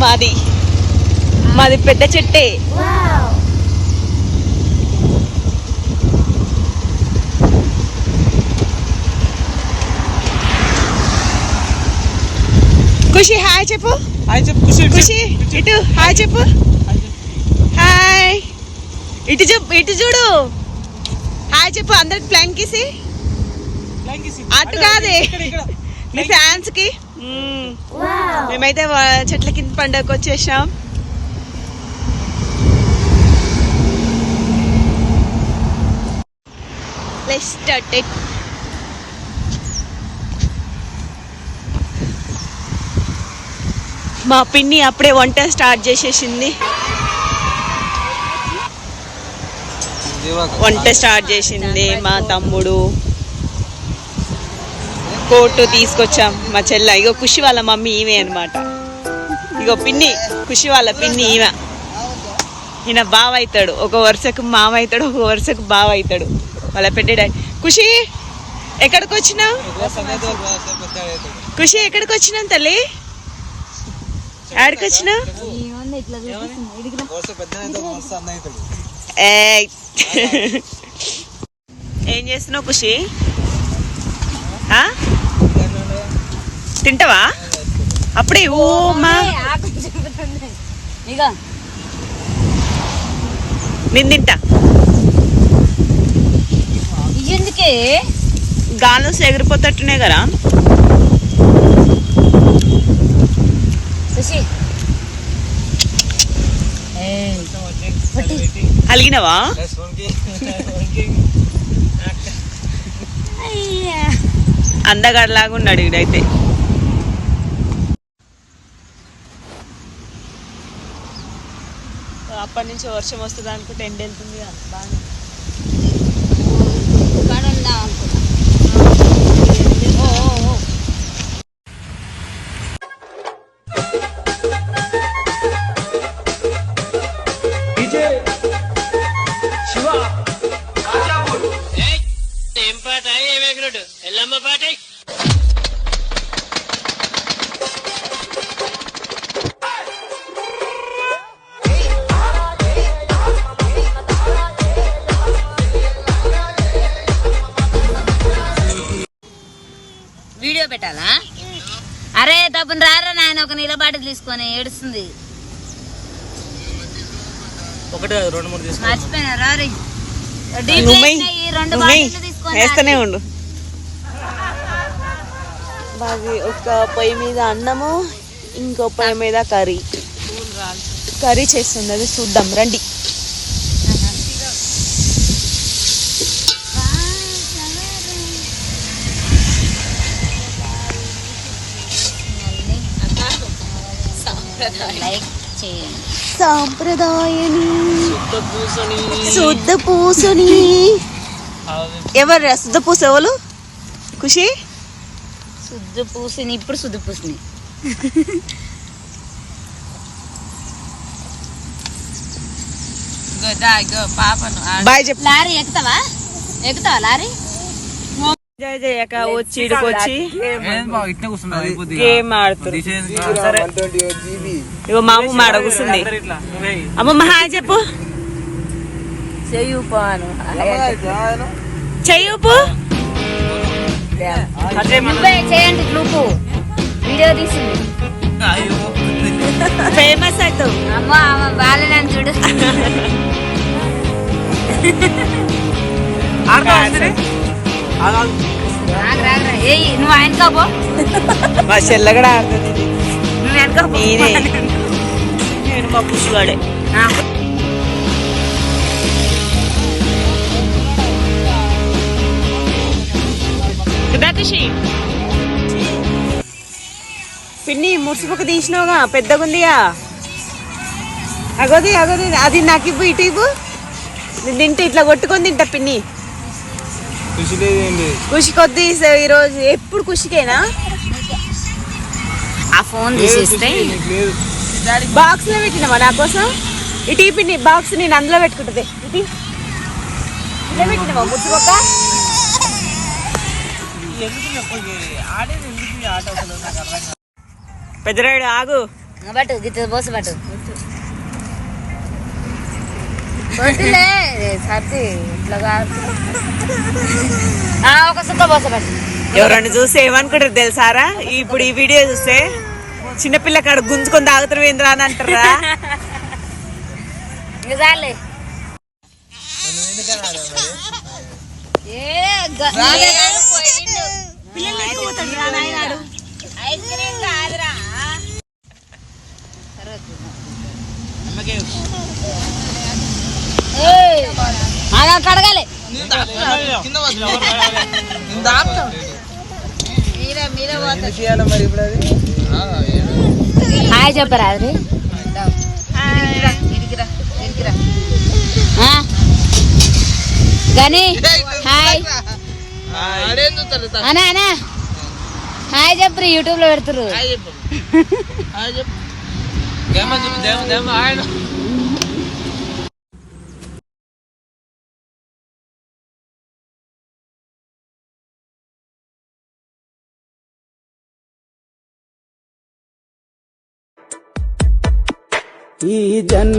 మాది పెద్ద చెట్టే. ఖుషి హాయ్ చెప్పు. ఖుషి ఇటు హాయ్ చెప్పు. హాయ్ ఇటు చూడు. హాయ్ చెప్పు అందరికి. ఫ్లాంక్ కిసి అటు కాదే మీ ఫ్యాన్స్ కి. మేమైతే చెట్ల కింద పండుగకి వచ్చేసాం. Let's start it. మా పిన్ని అప్పుడే వంట స్టార్ట్ చేసేసింది. మా తమ్ముడు కోటు తీసుకొచ్చాం. మా చెల్ల ఇగో ఖుషి వాళ్ళ మమ్మీ ఈమె అనమాట. ఇగో పిన్ని ఖుషి వాళ్ళ పిన్ని ఈమె. ఈయన బావ అవుతాడు. ఒక వరుసకు మామ అవుతాడు, ఒక వరుసకు బావ అవుతాడు. వాళ్ళ పెద్ద ఖుషి ఎక్కడికి వచ్చినావు? ఖుషి ఎక్కడికి వచ్చినావు తల్లి? ఆడికి వచ్చినావు? ఏం చేస్తున్నావు ఖుషి? తింటావా అప్పుడే? ఓ మా నేను తింటా. ఎందుకే గాలు ఎగిరిపోతట్టునే కదా. అలిగినవా? అందగాడిలాగా ఉన్నాడు ఇడైతే. అప్పటి నుంచి వర్షం వస్తుంది అనుకుంటే ఎండ వెళ్తుంది బాగా. వీడియో పెట్టాలా? అరే తప్పని రారా నాయన. ఒక నీళ్ళ బాటిల్ తీసుకొని ఏడుస్తుంది. మర్చిపోయినా రారీ. వేస్తూనే ఉండు. ఒక పొయ్యి మీద అన్నము, ఇంకో పొయ్యి మీద కర్రీ చేస్తుంది. అది చూద్దాం రండి. సాంప్రదాయని శుద్ధ పూసని. ఎవరు శుద్ధ పూస? ఎవరు? ఖుషి శుద్ధ పూసని. ఇప్పుడు శుద్ధ పూసని. బాయ్ చెప్పు. లారీ ఎక్కుతావా? లారీ చేయక వచ్చి ఇడికొచ్చి గేమ్ ఆడుతుంది. ఇగో మా అమ్మ ఆడ కూర్చుంది. అమ్మమ్మ హాయ్ చెప్పు. చెయ్యూపు చేయండి. నువ్వు వీడియో తీసింది ఫేమస్ అవుతావు. అమ్మా బాలేనని చూడు. నువ్వు ఆయనకాబో. మా చెల్ల కూడా ఆడుతుంది. నువ్వు వెనక నేను మా పుష్గాడే. పిన్ని మురిసిపోక తీసినావుగా, పెద్దగా ఉందిగా. అగోది అది నాకు ఇవ్వు, ఇటు ఇవ్వు. నేను తింటే ఇట్లా కొట్టుకొని తింటా పిన్ని. ఖుషి కొద్ది ఈరోజు ఎప్పుడు ఖుషికేనా? ఆ ఫోన్ తీసేస్తే బాక్స్ లో పెట్టినావా నా కోసం? ఇటు పిన్ని బాక్స్ నేను అందులో పెట్టుకుంటుంది. ఇటు ఇలా పెట్టినావా మురిసిపోక? పెద్దరాయుడు ఆగు. బట్టు గిత్త పోసు బట్టు వద్దులే సర్ది ఇట్లా కాదు ఒక సుక్క పోస బట్టు ఎవరన్నా చూస్తే ఏమనుకుంటారు తెలుసారా? ఇప్పుడు ఈ వీడియో చూస్తే చిన్నపిల్ల కాడ గుంజుకొని తాగుతారు ఏంద్రా అని అంటారా? చాలే ఐస్ క్రీమ్ కాదురా కడగాలి హాయ్ చెప్పరా అది గని హాయ్ అనా అనా హాయ్ చెప్పరు యూట్యూబ్ లో పెడతారు ఈ జన్మ